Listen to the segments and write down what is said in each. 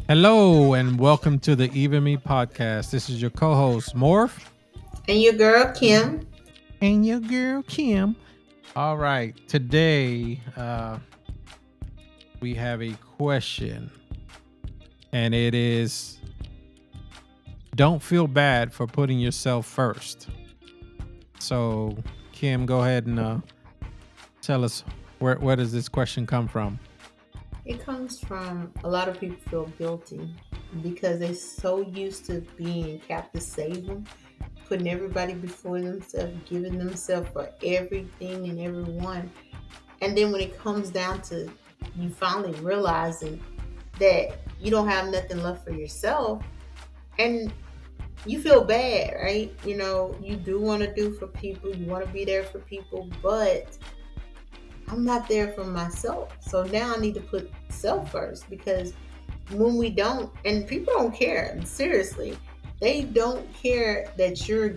Hello and welcome to the Even Me podcast. This is your co-host Morph And your girl Kim. and your girl Kim. All right, today we have a question, and it is: don't feel bad for putting yourself first. So, Kim, go ahead and tell us where does this question come from? It comes from a lot of people feel guilty because they're so used to being Captain Save 'em, putting everybody before themselves, giving themselves for everything and everyone. And then when it comes down to you finally realizing that you don't have nothing left for yourself, and you feel bad, right? You do want to do for people, you want to be there for people, but I'm not there for myself. So now I need to put self first because when we don't, and people don't care, seriously, they don't care that you're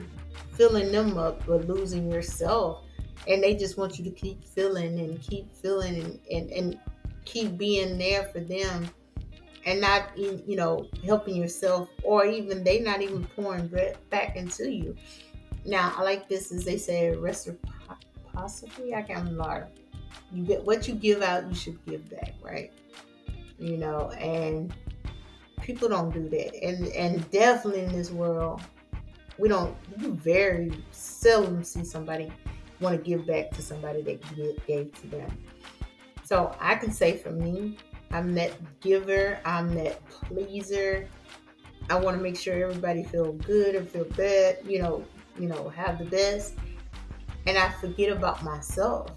filling them up but losing yourself. And they just want you to keep filling and keep filling and keep being there for them and not, helping yourself, or even they not even pouring back into you. Now, I like this, as they say, reciprocity. I can't remember. You get what you give out, you should give back, right? And people don't do that, and definitely in this world, we don't. You very seldom see somebody want to give back to somebody that gave to them. So I can say for me, I'm that giver, I'm that pleaser. I want to make sure everybody feel good or feel bad, have the best, and I forget about myself.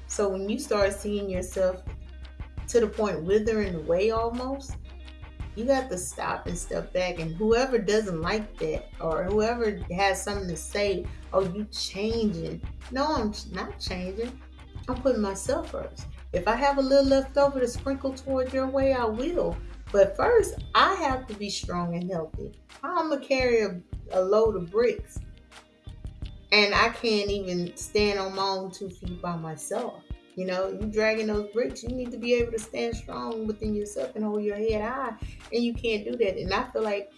So when you start seeing yourself to the point withering away almost, you got to stop and step back. And whoever doesn't like that, or whoever has something to say, oh, you changing. No, I'm not changing. I'm putting myself first. If I have a little left over to sprinkle toward your way, I will. But first, I have to be strong and healthy. I'm going to carry a load of bricks, and I can't even stand on my own 2 feet by myself. You dragging those bricks, you need to be able to stand strong within yourself and hold your head high, and you can't do that. And I feel like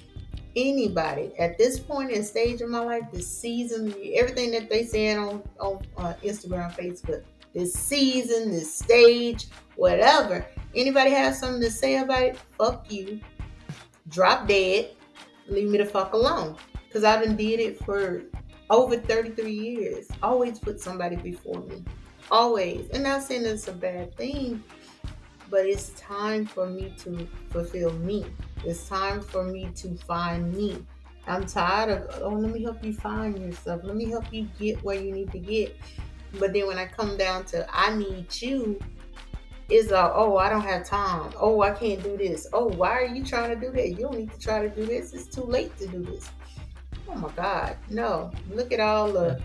anybody at this point and stage of my life, this season, everything that they saying on Instagram, Facebook, this season, this stage, whatever. Anybody have something to say about it? Fuck you. Drop dead. Leave me the fuck alone. Because I done did it for over 33 years. Always put somebody before me. Always. And not saying it's a bad thing, but it's time for me to fulfill me. It's time for me to find me. I'm tired of, oh, let me help you find yourself. Let me help you get where you need to get. But then when I come down to, I need you, it's like, oh, I don't have time. Oh, I can't do this. Oh, why are you trying to do that? You don't need to try to do this. It's too late to do this. Oh my God, no. Look at all the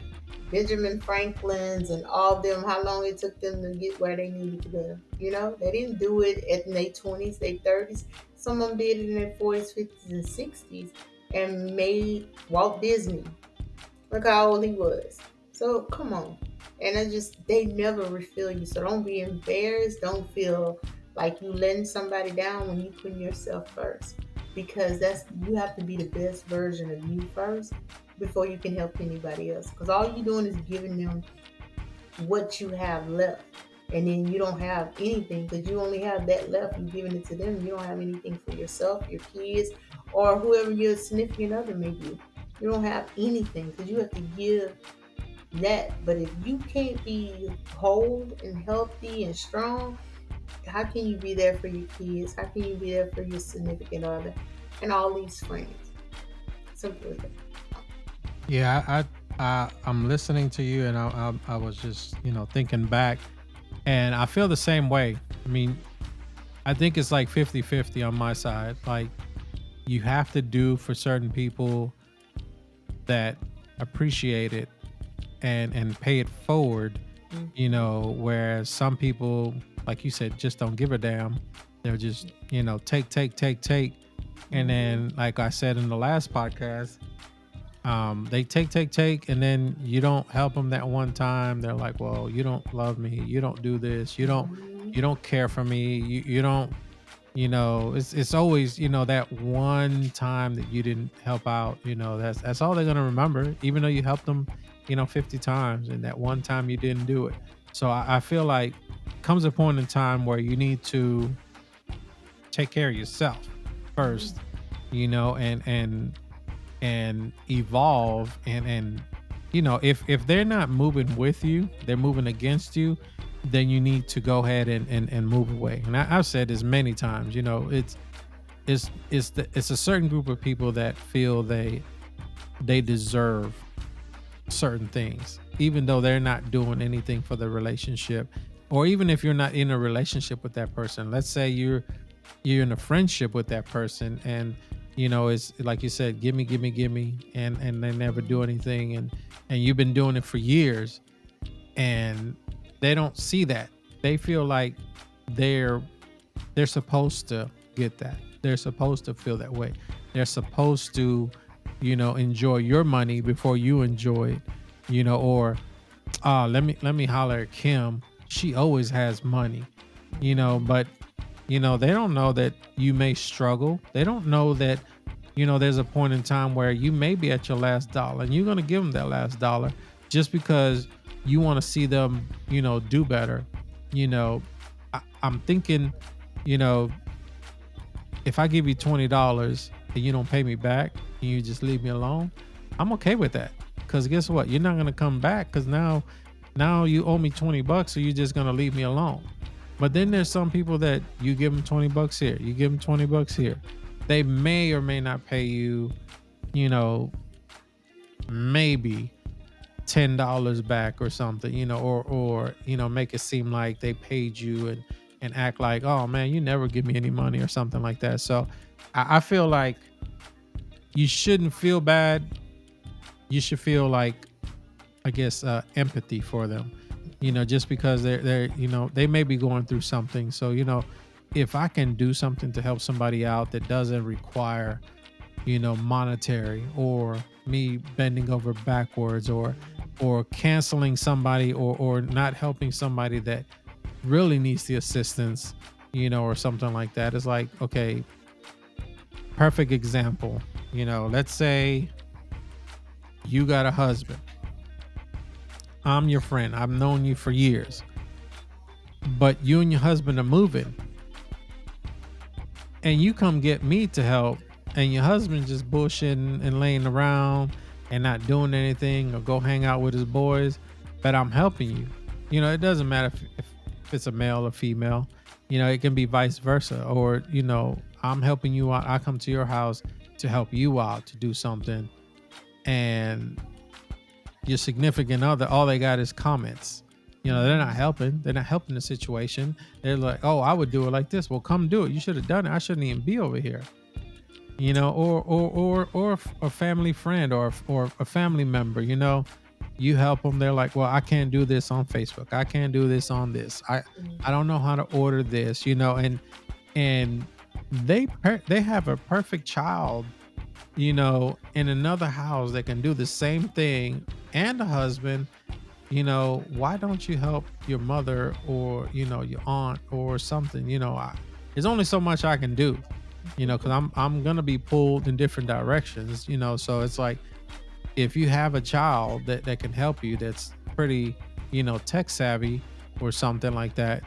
Benjamin Franklin's and all of them, how long it took them to get where they needed to go. They didn't do it in their 20s, their 30s. Some of them did it in their 40s, 50s, and 60s and made Walt Disney. Look how old he was. So come on. And they never refill you. So don't be embarrassed. Don't feel like you letting somebody down when you put yourself first. Because you have to be the best version of you first before you can help anybody else. Because all you're doing is giving them what you have left. And then you don't have anything because you only have that left. You're giving it to them. You don't have anything for yourself, your kids, or whoever your significant other may be. You don't have anything because you have to give that. But if you can't be whole and healthy and strong, how can you be there for your kids? How can you be there for your significant other and all these friends? Simple as that. Yeah, I'm listening to you, and I was just thinking back, and I feel the same way. I mean, I think it's like 50-50 on my side. Like, you have to do for certain people that appreciate it and pay it forward, Mm-hmm. whereas some people, like you said, just don't give a damn. They're just, take. And Mm-hmm. then, like I said in the last podcast, they take, and then you don't help them that one time. They're like, well, you don't love me. You don't do this. You don't, Mm-hmm. you don't care for me. You don't. It's always, that one time that you didn't help out. That's all they're gonna remember, even though you helped them, 50 times, and that one time you didn't do it. So I feel like comes a point in time where you need to take care of yourself Mhm. first, and evolve, and if they're not moving with you, they're moving against you, then you need to go ahead and move away. And I've said this many times. It's a certain group of people that feel they deserve certain things, even though they're not doing anything for the relationship. Or even if you're not in a relationship with that person, let's say you're in a friendship with that person, and it's like you said, gimme, gimme, gimme, and they never do anything, and you've been doing it for years, and they don't see that. They feel like they're they're supposed to get that. They're supposed to feel that way. They're supposed to, enjoy your money before you enjoy it, or let me holler at Kim. She always has money, but they don't know that you may struggle. They don't know that, there's a point in time where you may be at your last dollar, and you're going to give them that last dollar just because you want to see them, do better. You know, I'm thinking, you know, if I give you $20 and you don't pay me back and you just leave me alone, I'm okay with that. Cause guess what? You're not gonna come back because now you owe me $20, so you're just gonna leave me alone. But then there's some people that you give them $20 here, you give them $20 here. They may or may not pay you, you know, maybe $10 back or something, or make it seem like they paid you, and act like, oh man, you never give me any money or something like that. So I feel like you shouldn't feel bad. You should feel like, I guess, empathy for them, just because they may be going through something. So if I can do something to help somebody out that doesn't require, monetary, or me bending over backwards, or canceling somebody, or not helping somebody that really needs the assistance, or something like that. It's like, okay, perfect example. Let's say you got a husband. I'm your friend. I've known you for years, but you and your husband are moving, and you come get me to help, and your husband just bullshitting and laying around and not doing anything, or go hang out with his boys, but I'm helping you. It doesn't matter if it's a male or female. It can be vice versa. Or I'm helping you out. I come to your house to help you out to do something, and your significant other, all they got is comments. They're not helping. They're not helping the situation. They're like, oh, I would do it like this. Well, come do it. You should have done it. I shouldn't even be over here. Or a family friend, or a family member. You help them. They're like, well, I can't do this on Facebook. I can't do this on this. I don't know how to order this. And they have a perfect child, in another house that can do the same thing, and a husband. Why don't you help your mother, or your aunt or something? There's only so much I can do, because I'm gonna be pulled in different directions. So it's like, if you have a child that can help you, that's pretty, tech savvy or something like that,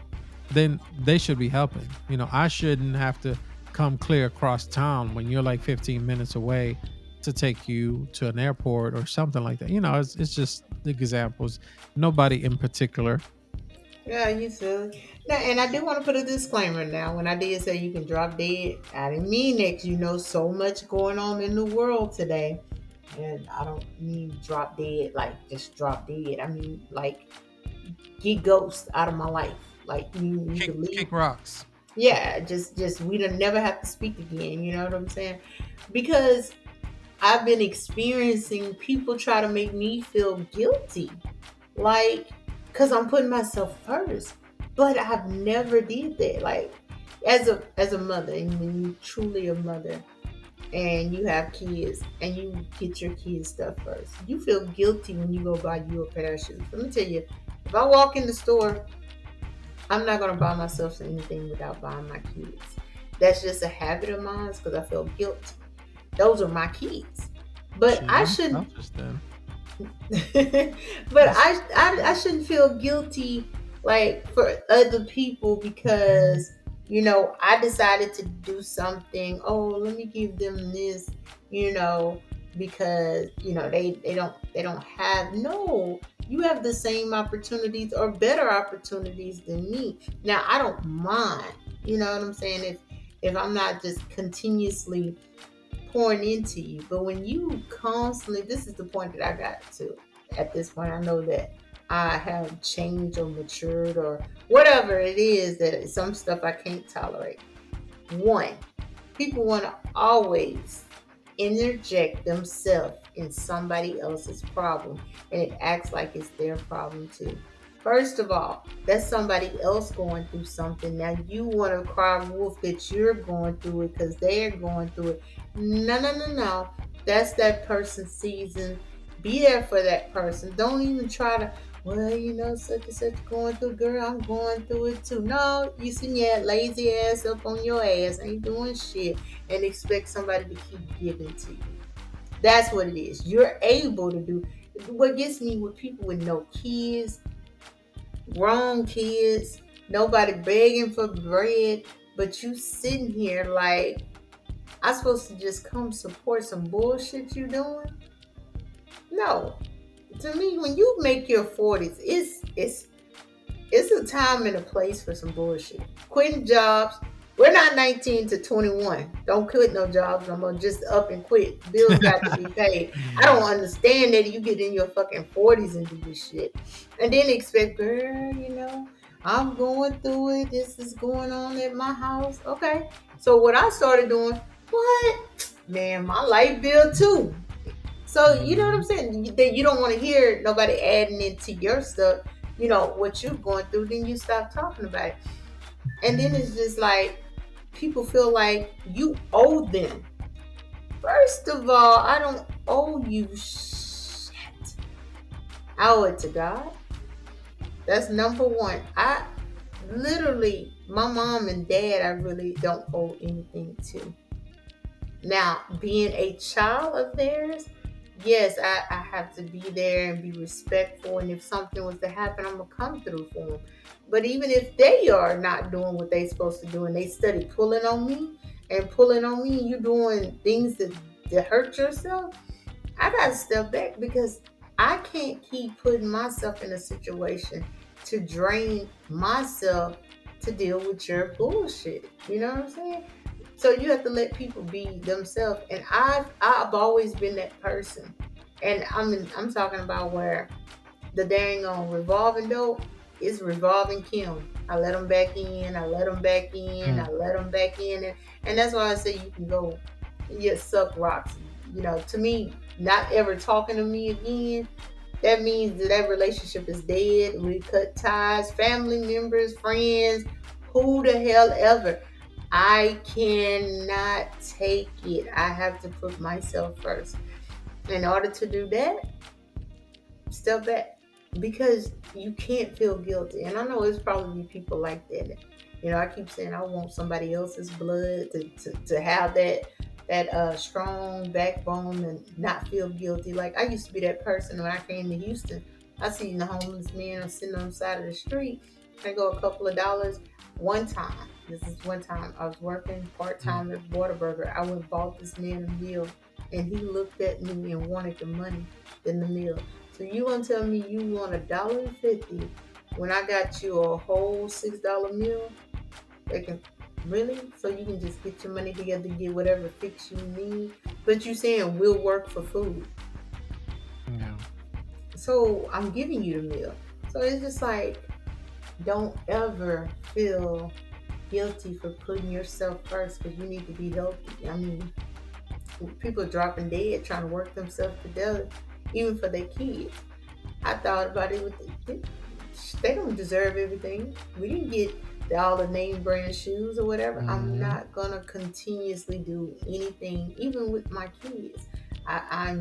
then they should be helping. I shouldn't have to come clear across town when you're like 15 minutes away to take you to an airport or something like that. It's just examples, nobody in particular. Yeah, you silly. Now, and I do want to put a disclaimer now. When I did say you can drop dead, I didn't mean that 'cause so much going on in the world today. And I don't mean drop dead, like just drop dead. I mean, like, get ghost out of my life. Like, you Kick could leave. kick rocks. Yeah, just we don't never have to speak again. You know what I'm saying? Because I've been experiencing people try to make me feel guilty, like, because I'm putting myself first. But I've never did that. Like, as a mother, and when you truly a mother and you have kids and you get your kids stuff first, you feel guilty when you go buy you a pair of shoes. Let me tell you, if I walk in the store, I'm not gonna buy myself anything without buying my kids. That's just a habit of mine because I feel guilty. Those are my kids. But Shit, I I'm shouldn't selfish then. but I shouldn't feel guilty like for other people because I decided to do something. Oh, let me give them this, you know, because they don't have. No, you have the same opportunities or better opportunities than me. Now I don't mind. You know what I'm saying? If I'm not just continuously pouring into you. But when you constantly, this is the point that I got to at this point, I know that I have changed or matured or whatever it is that some stuff I can't tolerate. One, people want to always interject themselves in somebody else's problem and it acts like it's their problem too. First of all, that's somebody else going through something. Now you want to cry wolf that you're going through it because they're going through it. No, no, no, no. That's that person's season. Be there for that person. Don't even try to, well, such and such going through, girl, I'm going through it too. No, you sitting your lazy ass up on your ass, ain't doing shit, and expect somebody to keep giving to you. That's what it is. You're able to do. What gets me with people with no kids, grown kids, nobody begging for bread, but you sitting here like, I'm supposed to just come support some bullshit you doing? No. To me, when you make your 40s, it's a time and a place for some bullshit. Quitting jobs. We're not 19 to 21. Don't quit no jobs no more. Just up and quit. Bills got to be paid. I don't understand that you get in your fucking 40s and do this shit. And then expect, girl, I'm going through it. This is going on at my house. Okay. So what I started doing, what? Man, my light bill too. So you know what I'm Mhm. saying? That you don't want to hear nobody adding into your stuff, what you're going through, then you stop talking about it. And then it's just like people feel like you owe them. First of all, I don't owe you shit. I owe it to God. That's number one. I literally, my mom and dad, I really don't owe anything to. Now, being a child of theirs, yes, I have to be there and be respectful. And if something was to happen, I'm going to come through for them. But even if they are not doing what they supposed to do and they study pulling on me and you doing things that hurt yourself, I got to step back because I can't keep putting myself in a situation to drain myself to deal with your bullshit. You know what I'm saying? So you have to let people be themselves. And I've always been that person. And I'm talking about where the dang on revolving door is revolving Kim. I let them back in, I let them back in, I Mm. let them back in. And that's why I say you can go and just suck rocks. To me, not ever talking to me again, that means that relationship is dead. We cut ties, family members, friends, who the hell ever. I cannot take it. I have to put myself first. In order to do that, step back because you can't feel guilty. And I know it's probably people like that. I keep saying I want somebody else's blood to have that strong backbone and not feel guilty. Like I used to be that person when I came to Houston. I seen the homeless man sitting on the side of the street. I go a couple of dollars. One time, this is one time I was working part Mm. time at Whataburger. I went and bought this man a meal, and he looked at me and wanted the money in the meal. So you gonna tell me you want $1.50 when I got you a whole $6 meal? They can really? So you can just get your money together to get whatever fix you need. But you saying we'll work for food. Yeah. So I'm giving you the meal. So it's just like don't ever feel guilty for putting yourself first because you need to be healthy. I mean, people dropping dead trying to work themselves to death, even for their kids. I thought about it with they don't deserve everything. We didn't get all the name brand shoes or whatever. I'm Mhm. not gonna continuously do anything, even with my kids. I'm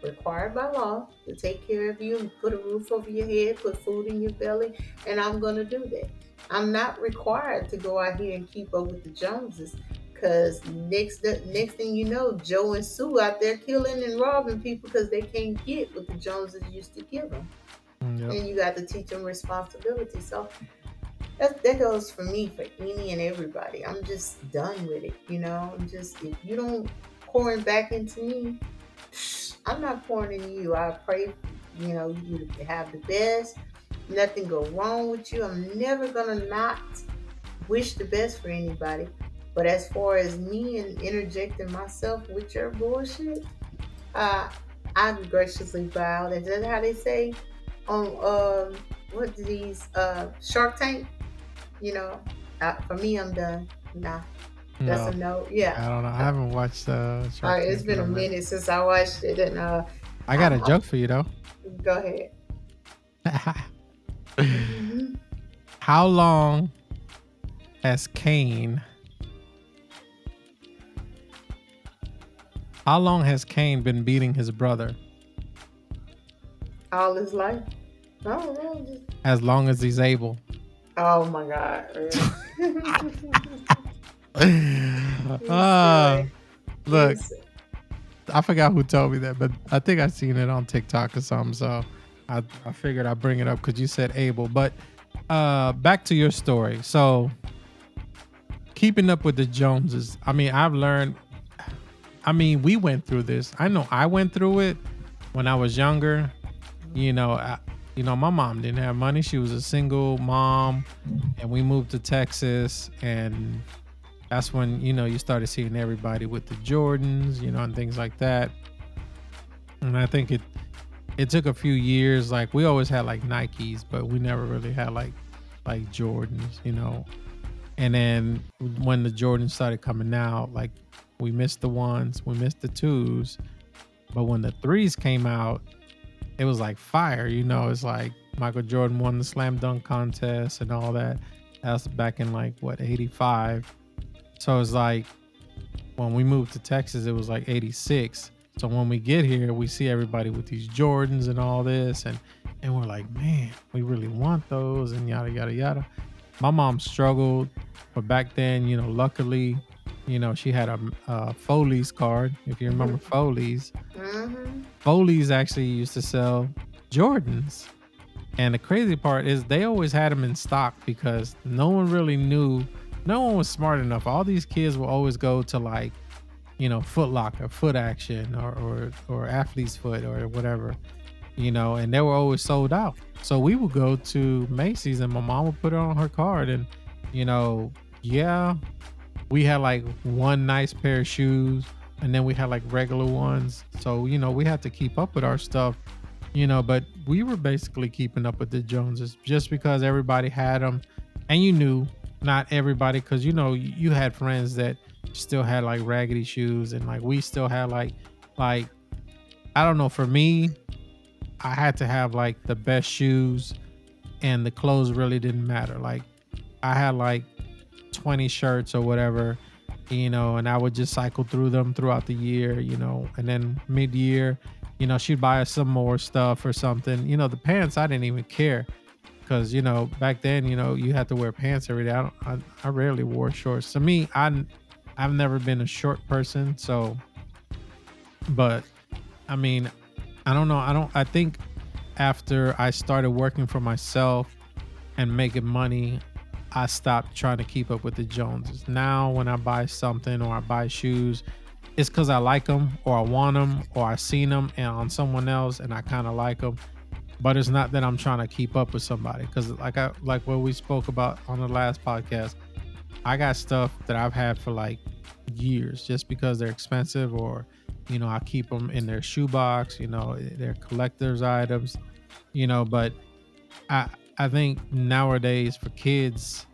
required by law to take care of you and put a roof over your head, put food in your belly, and I'm gonna do that. I'm not required to go out here and keep up with the Joneses. Cause next thing you know, Joe and Sue out there killing and robbing people because they can't get what the Joneses used to give them, Yep. and you got to teach them responsibility. So that goes for me for any and everybody. I'm just done with it. I'm just, if you don't pouring back into me, I'm not pouring into you. I pray, you to have the best. Nothing go wrong with you. I'm never gonna not wish the best for anybody. But as far as me and interjecting myself with your bullshit, uh, I graciously bowed. Is that how they say on what these Shark Tank? For me, I'm done. Nah, that's No, a no. Yeah. I don't know. I haven't watched Shark It's Tank in been a a minute. minute since I watched it, and I got a I'm joke for you though. go ahead. Hmm. How long has Cain? How long has Cain been beating his brother? All his life. I don't know. As long as he's able. Oh my God, really? You Ah, silly. You look, silly. I forgot who told me that, but I think I seen it on TikTok or something. So I figured I'd bring it up because you said able. But back to your story. So keeping up with the Joneses. I mean, I've learned. I mean, we went through this. I know I went through it when I was younger. You know, my mom didn't have money. She was a single mom, and we moved to Texas, and that's when you started seeing everybody with the Jordans, and things like that. And I think it took a few years. Like we always had like Nikes, but we never really had like Jordans. And then when the Jordans started coming out, like we missed the ones, we missed the twos, but when the threes came out, it was like fire. It's like Michael Jordan won the slam dunk contest and all that. That's back in like what, 85. So it's like when we moved to Texas, it was like 86. So when we get here, we see everybody with these Jordans and all this, and we're like, man, we really want those, and yada yada yada. My mom struggled, but back then, luckily, she had a Foley's card. If you remember Foley's, Hmm. Foley's actually used to sell Jordans. And the crazy part is they always had them in stock because no one really knew. No one was smart enough. All these kids will always go to like, Foot Locker, Foot Action, or Athlete's Foot or whatever, and they were always sold out. So we would go to Macy's and my mom would put it on her card, and you know, yeah, we had like one nice pair of shoes, and then we had like regular ones. So we had to keep up with our stuff, but we were basically keeping up with the Joneses just because everybody had them, and you knew not everybody, because you had friends that still had like raggedy shoes, and like we still had like I don't know, for me, I had to have like the best shoes, and the clothes really didn't matter. Like I had like 20 shirts or whatever, and I would just cycle through them throughout the year, and then mid-year, she'd buy us some more stuff or something. The pants, I didn't even care because, back then, you had to wear pants every day. I rarely wore shorts. To me, I've never been a short person. So, but I mean, I think after I started working for myself and making money, I stopped trying to keep up with the Joneses. Now, when I buy something or I buy shoes, it's because I like them or I want them or I seen them and on someone else and I kind of like them. But it's not that I'm trying to keep up with somebody, because like what we spoke about on the last podcast, I got stuff that I've had for like years just because they're expensive, or I keep them in their shoebox. They're collector's items. But I I think nowadays for kids,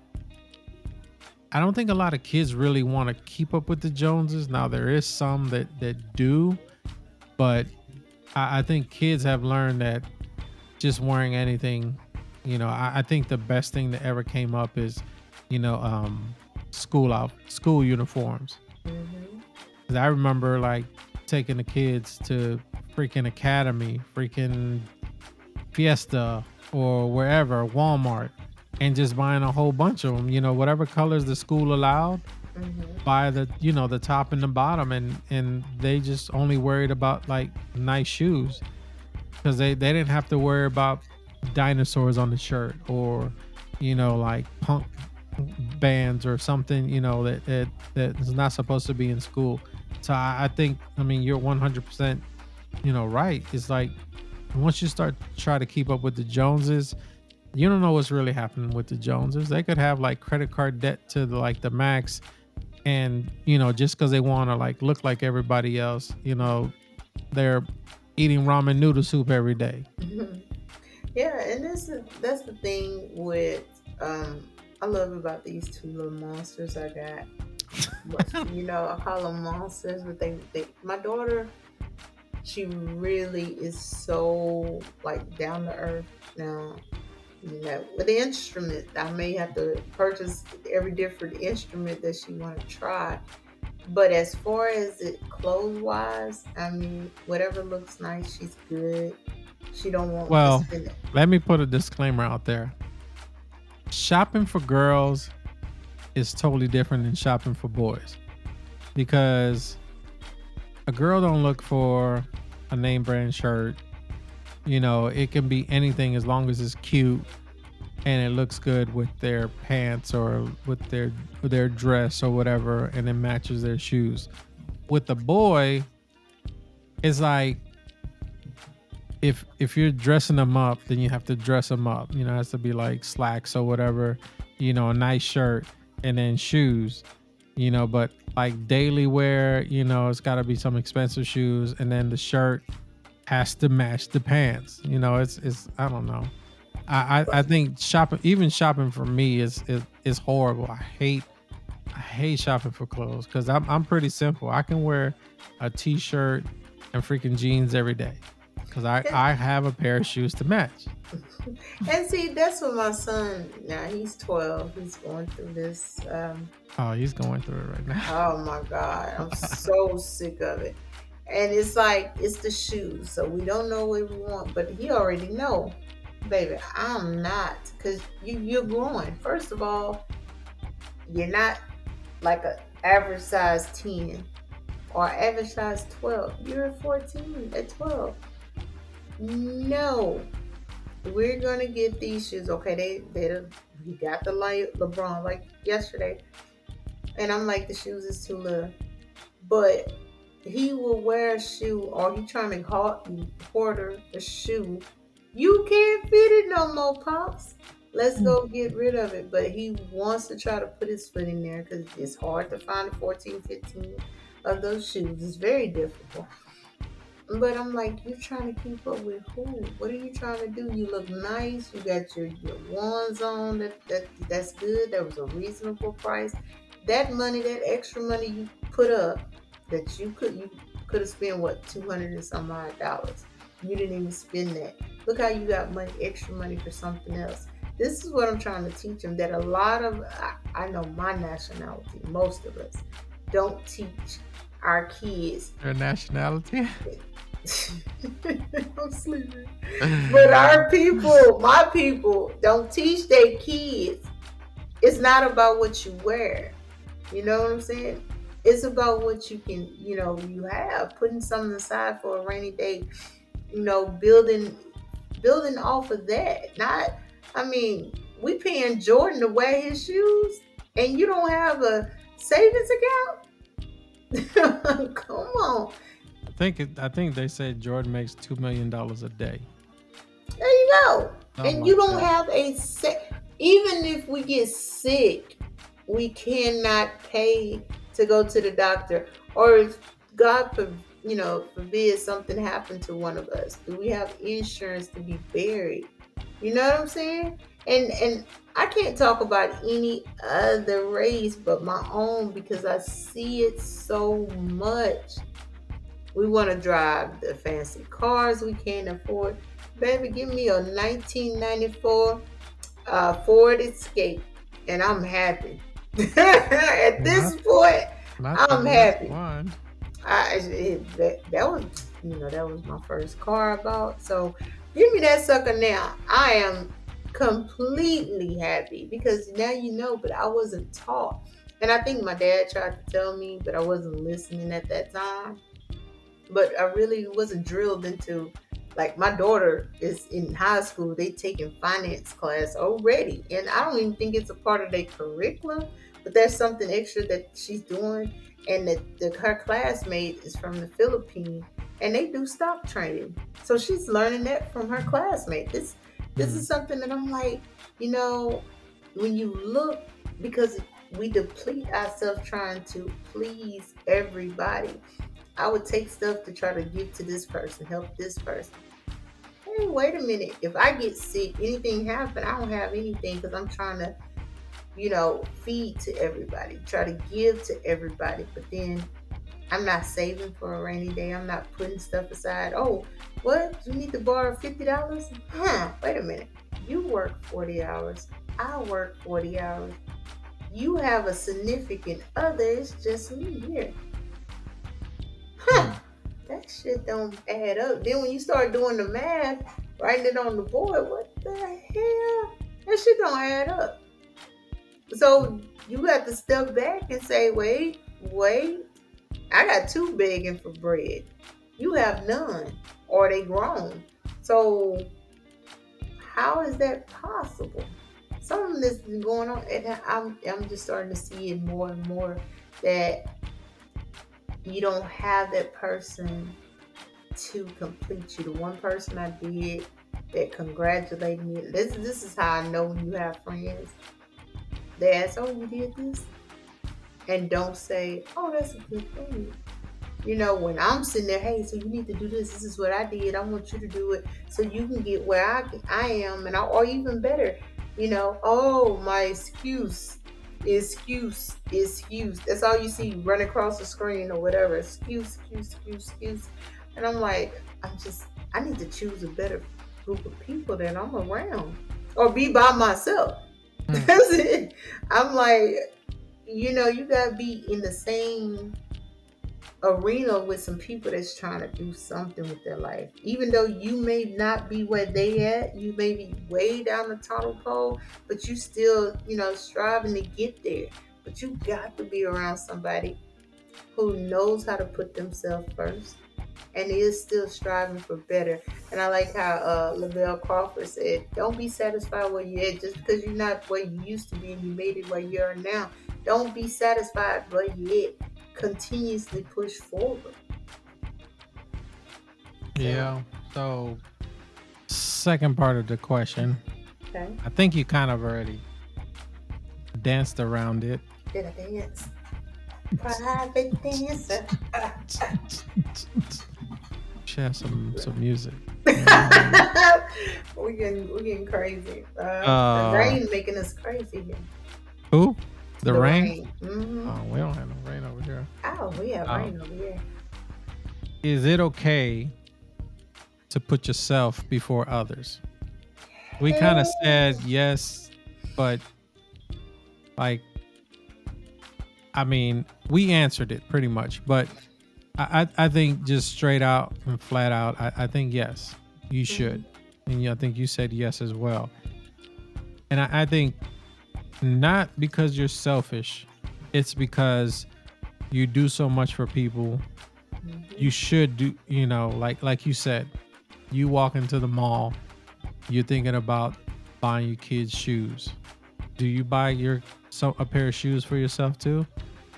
I don't think a lot of kids really want to keep up with the Joneses. Now there is some that do, but I think kids have learned that just wearing anything, I think the best thing that ever came up is, you know, um, school uniforms. Hmm. 'Cause I remember like taking the kids to freaking Academy, freaking Fiesta, or wherever, Walmart, and just buying a whole bunch of them. Whatever colors the school allowed, Hmm. buy the top and the bottom, and they just only worried about like nice shoes because they didn't have to worry about dinosaurs on the shirt or like punk bands or something that is not supposed to be in school. So I think, I mean, you're 100% right. It's like once you start try to keep up with the Joneses, you don't know what's really happening with the Joneses. They could have like credit card debt to the max, and just because they want to like look like everybody else, they're eating ramen noodle soup every day. Yeah, and that's the thing with I love about these two little monsters I got. But I call them monsters, but they my daughter, she really is so like down to earth now. With the instrument, I may have to purchase every different instrument that she want to try. But as far as it clothes wise, I mean, whatever looks nice, she's good. She don't want to Well, spend it. let me put a disclaimer out there. Shopping for girls is totally different than shopping for boys, because a girl don't look for a name brand shirt. It can be anything as long as it's cute and it looks good with their pants or with their dress or whatever, and it matches their shoes. With the boy, it's like if you're dressing them up, then you have to dress them up. It has to be like slacks or whatever, a nice shirt and then shoes. But like daily wear, it's got to be some expensive shoes, and then the shirt has to match the pants. It's I don't know. I think shopping for me is horrible. I hate shopping for clothes because I'm pretty simple. I can wear a t-shirt and freaking jeans every day because I have a pair of shoes to match. And see, that's what my son, now he's 12. He's going through this. Oh, he's going through it right now. Oh my God. I'm so sick of it. And it's like, it's the shoes. So we don't know what we want, but he already know. Baby, I'm not. Because you're growing. First of all, you're not like a average size 10 or average size 12. You're 14 at 12. No. We're gonna get these shoes. Okay, we got the light LeBron like yesterday, and I'm like, the shoes is too little. But he will wear a shoe, or he trying to hoarder a shoe. You can't fit it no more, pops. Let's go get rid of it. But he wants to try to put his foot in there because it's hard to find a 14, 15 of those shoes. It's very difficult. But I'm like, you're trying to keep up with who? What are you trying to do? You look nice. You got your ones on. That's good. That was a reasonable price. That money, that extra money you put up, that you could have spent what, 200 and some odd dollars. You didn't even spend that. Look how you got money, extra money for something else. This is what I'm trying to teach them. That a lot of I know my nationality, most of us don't teach our kids. Their nationality. I'm sleeping. But our people, my people, don't teach their kids. It's not about what you wear. You know what I'm saying? It's about what you can, you have. Putting something aside for a rainy day. Building off of that. Not, I mean, we paying Jordan to wear his shoes, and you don't have a savings account. Come on. I think they said Jordan makes $2 million a day. There you go. Something And you like don't that. have a sick. Even if we get sick, we cannot pay to go to the doctor. Or if God, forbid something happened to one of us, do we have insurance to be buried? You know what I'm saying? And I can't talk about any other race but my own because I see it so much. We want to drive the fancy cars we can't afford. Baby, give me a 1994 Ford Escape, and I'm happy. At Not this point, not the I'm worst happy. one. That was, that was my first car I bought. So give me that sucker now. I am. completely happy because now you know, but I wasn't taught. And I think my dad tried to tell me, but I wasn't listening at that time. But I really wasn't drilled into, like, my daughter is in high school, they taking finance class already, and I don't even think it's a part of their curriculum, but there's something extra that she's doing. And her classmate is from the Philippines, and they do stock trading, so she's learning that from her classmate. This Mm, is something that I'm like, you know, when you look, because we deplete ourselves trying to please everybody. I would take stuff to try to give to this person, help this person. Hey, wait a minute. If I get sick, anything happen, I don't have anything because I'm trying to, feed to everybody, try to give to everybody. But then I'm not saving for a rainy day. I'm not putting stuff aside. Oh, what? You need to borrow $50? Huh, wait a minute. You work 40 hours. I work 40 hours. You have a significant other. It's just me here. Huh, mm, that shit don't add up. Then when you start doing the math, writing it on the board, what the hell? That shit don't add up. So you got to step back and say, wait, wait. I got two begging for bread. You have none, or they grown. So how is that possible? Some of this is going on, and I'm just starting to see it more and more that you don't have that person to complete you. The one person I did that congratulated me. This is how I know when you have friends. They ask, "Oh, you did this," and don't say, "Oh, that's a good thing." When I'm sitting there, hey, so you need to do this. This is what I did. I want you to do it so you can get where I am, or even better. Oh, my excuse. That's all you see run across the screen or whatever. Excuse. And I'm like, I need to choose a better group of people that I'm around or be by myself. mm. That's it. I'm like, you gotta be in the same arena with some people that's trying to do something with their life. Even though you may not be where they at, you may be way down the tunnel pole, but you still, striving to get there. But you got to be around somebody who knows how to put themselves first and is still striving for better. And I like how Lavelle Crawford said, "Don't be satisfied where you're at just because you're not where you used to be and you made it where you are now. Don't be satisfied where you're at. Continuously push forward." So, Yeah. So, second part of the question, okay, I think you kind of already danced around it. did I dance? Private dancer. Share some music. Um, We're getting crazy. The uh, rain making us crazy here. who? The The rain? rain. Mm-hmm. Oh, we don't have no rain over here. Oh, we have Um, rain over here. is it okay to put yourself before others? We kind of said yes, but like, I mean, we answered it pretty much. But I think just straight out and flat out, I think yes, you should. Mhm. And I think you said yes as well. And I think not because you're selfish, it's because you do so much for people. You Mhm. should do, like you said, you walk into the mall, you're thinking about buying your kids shoes. Do you buy a pair of shoes for yourself too?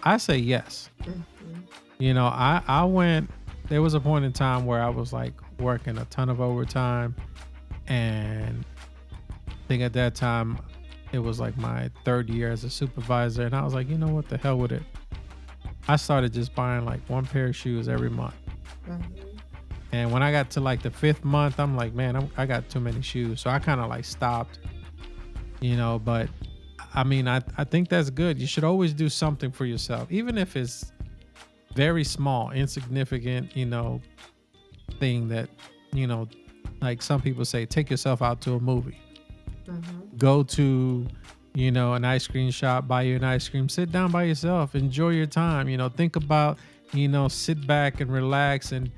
I say yes. Mhm. I went. There was a point in time where I was like working a ton of overtime, and I think at that time it was like my third year as a supervisor, and I was like, you know what, the hell with it. I started just buying like one pair of shoes every month, Mhm. and when I got to like the fifth month, I'm like, man, I got too many shoes, so I kind of like stopped. But I mean, I think that's good. You should always do something for yourself, even if it's very small, insignificant, thing that, you know, like some people say, take yourself out to a movie, Mhm. go to, an ice cream shop, buy you an ice cream, sit down by yourself, enjoy your time, think about, sit back and relax and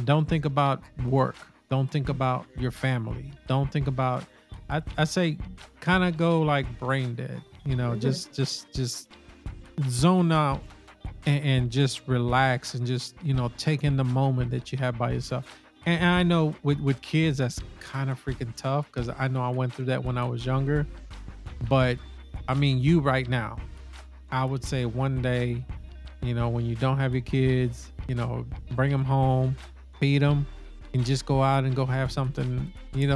don't think about work. Don't think about your family. Don't think about, I say kind of go like brain dead. Mhm. Just zone out and just relax and just take in the moment that you have by yourself. And I know with kids that's kind of freaking tough because I know I went through that when I was younger. But I mean, you right now, I would say one day, when you don't have your kids, bring them home, feed them, and just go out and go have something,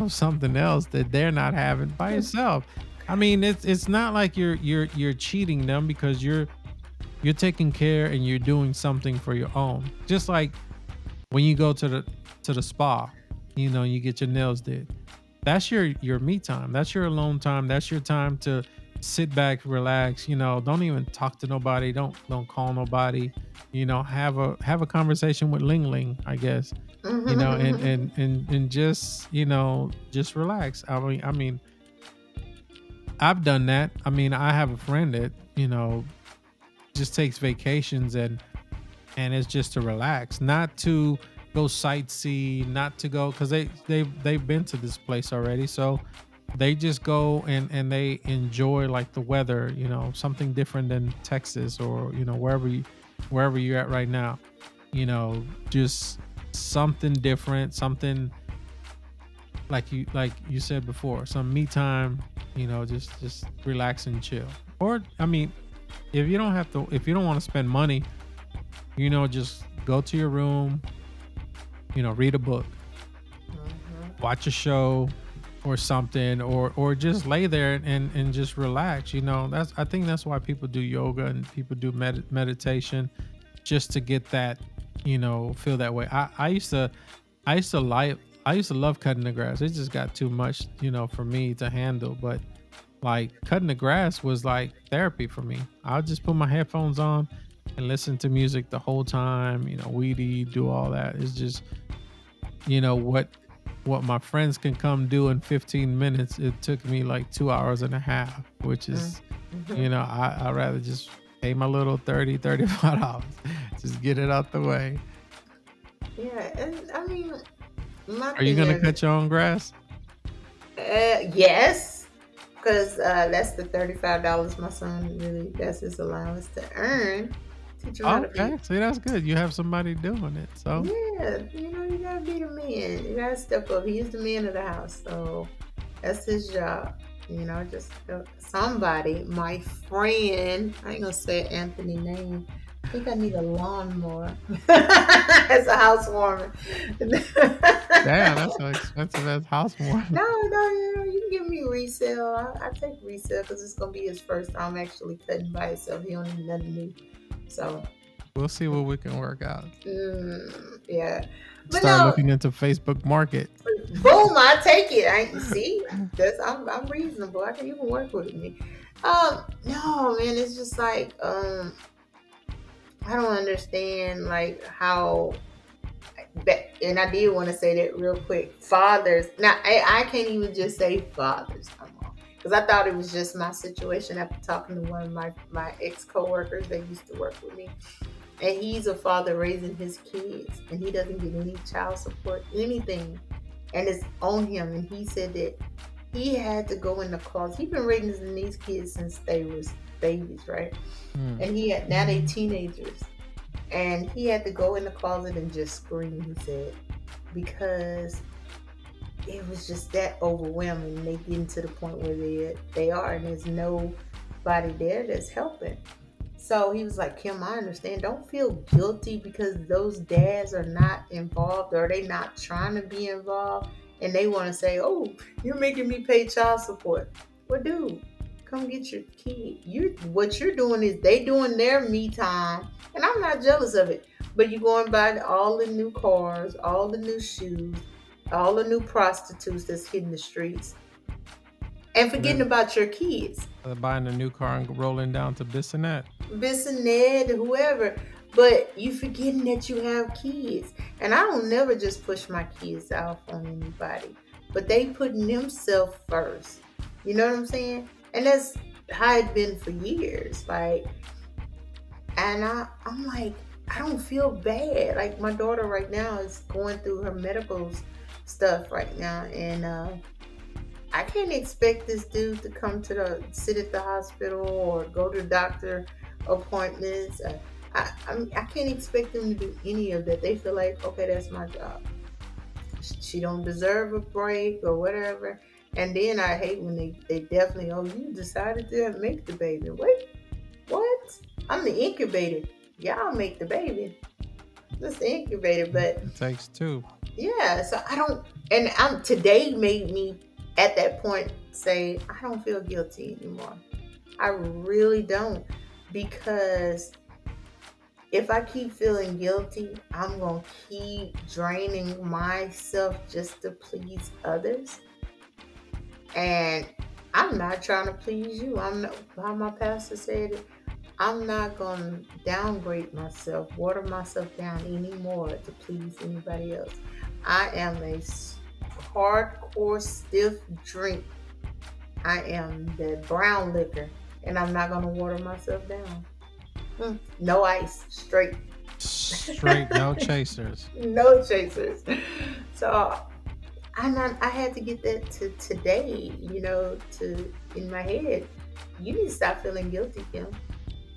something else that they're not having by yourself. I mean, it's not like you're cheating them because you're taking care and you're doing something for your own. Just like when you go to the spa, you get your nails did. That's your me time. That's your alone time. That's your time to sit back, relax. Don't even talk to nobody. Don't call nobody. Have a conversation with Ling Ling, I guess. And just relax. I mean, I've done that. I mean, I have a friend that just takes vacations and it's just to relax, not to go sightsee, not to go because they've been to this place already, so they just go and they enjoy like the weather, something different than Texas or wherever you're at right now, just something different, something like you said before, some me time, just relax and chill. Or I mean, if you don't want to spend money, just go to your room, read a book, Mhm. watch a show or something, or just lay there and just relax. That's I think that's why people do yoga and people do meditation, just to get that, feel that way. I used to love cutting the grass. It just got too much, for me to handle. But like cutting the grass was like therapy for me. I'll just put my headphones on and listen to music the whole time, weed eat, do all that. It's just, what my friends can come do in 15 minutes, it took me like 2 hours and a half, which Mm. is, Mhm. I'd rather just pay my little 30, $35, just get it out the way. Yeah, and I mean, my Are you thing going to is, cut your own grass? yes, because that's the $35 my son really that's his allowance to earn. Teach him how to Okay. be. See, that's good. You have somebody doing it. So Yeah, you gotta be the man. You gotta step up. He's the man of the house, so that's his job. Just somebody, my friend. I ain't gonna say Anthony name. I think I need a lawnmower as a housewarming. damn, that's so expensive as housewarming. No, no, you can give me resale. I take resale because it's gonna be his first time actually cutting by himself. He don't need nothing new. So, We'll see what we can work out. yeah. But Start no, looking into Facebook Market. boom, I take it. I see. I'm reasonable. I can even work with me. No, man, it's just like I don't understand like how. And I did want to say that real quick. Fathers, now I can't even just say fathers no more because I thought it was just my situation after talking to one of my ex coworkers that used to work with me, and he's a father raising his kids, and he doesn't get any child support, anything, and it's on him. And he said that he had to go in the closet. He's been raising these kids since they was babies, right? Hmm. And he had now they teenagers, and he had to go in the closet and just scream. He said because it was just that overwhelming. They getting to the point where they are, and there's nobody there that's helping. So he was like, Kim, I understand. Don't feel guilty because those dads are not involved or they not trying to be involved. And they want to say, oh, you're making me pay child support. Well, dude, come get your kid. What you're doing is they doing their me time. And I'm not jealous of it. But you're going by all the new cars, all the new shoes, all the new prostitutes that's hitting the streets, and forgetting They're, about your kids. they're buying a new car and rolling down to Bissonnette. Miss and Ned, whoever, but you forgetting that you have kids. And I don't never just push my kids off on anybody, but they putting themselves first. You know what I'm saying? And that's how it been for years. Like, and I'm like, I don't feel bad. Like my daughter right now is going through her medical stuff right now, and I can't expect this dude to come to the sit at the hospital or go to doctor appointments. I can't expect them to do any of that. They feel like, okay, that's my job. She don't deserve a break or whatever. And then I hate when they definitely, oh, you decided to make the baby. Wait, what? I'm the incubator. Y'all make the baby. Just the incubator. But It takes two. yeah, so I don't, and I'm today made me at that point say I don't feel guilty anymore. I really don't, because if I keep feeling guilty, I'm gonna keep draining myself just to please others, and I'm not trying to please you. I'm not, how my pastor said it. I'm not gonna downgrade myself, water myself down anymore to please anybody else. I am a hardcore stiff drink. I am the brown liquor, and I'm not gonna water myself down. No ice, straight. Straight, no chasers. No chasers. So I had to get that to today, to in my head. You need to stop feeling guilty, Kim.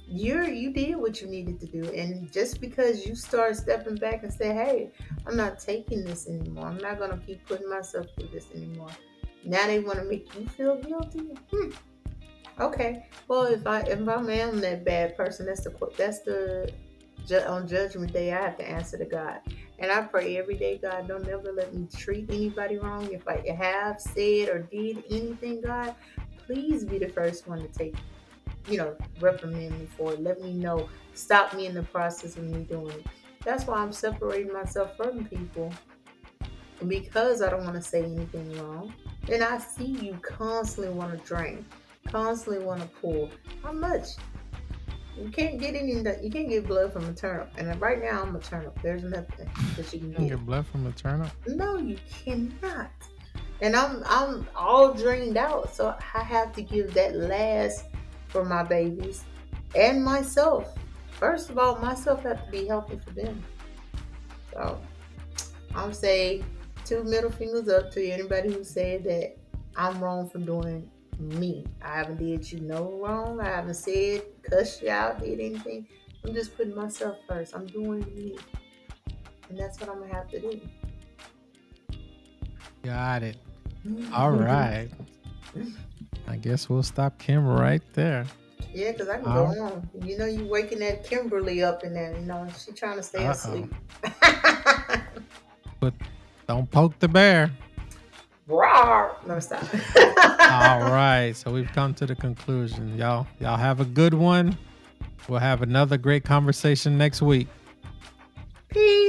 You did what you needed to do, and just because you start stepping back and say, hey, I'm not taking this anymore, I'm not going to keep putting myself through this anymore, now they want to make you feel guilty. Okay, well, if I am that bad person, on judgment day, I have to answer to God. And I pray every day, God, don't ever let me treat anybody wrong. If I have said or did anything, God, please be the first one to take, reprimand me for it. Let me know. Stop me in the process of me doing it. That's why I'm separating myself from people, because I don't want to say anything wrong. And I see you constantly want to drain, constantly want to pull. How much? You can't get you can't get blood from a turnip. And right now I'm a turnip. There's nothing that you can You can get. get blood from a turnip. No, you cannot. And I'm all drained out. So I have to give that last for my babies and myself. First of all, myself have to be healthy for them. So I'm say two middle fingers up to anybody who said that I'm wrong for doing me. I haven't did you no wrong. I haven't said cuss you out, did anything. I'm just putting myself first. I'm doing me, and that's what I'm gonna have to do. Got it. All right. I guess we'll stop Kim right there. Yeah, because I can go Uh on. You waking that Kimberly up in there. She trying to stay oh. asleep. But don't poke the bear. Rawr. No, stop. All right. So we've come to the conclusion. Y'all have a good one. We'll have another great conversation next week. Peace.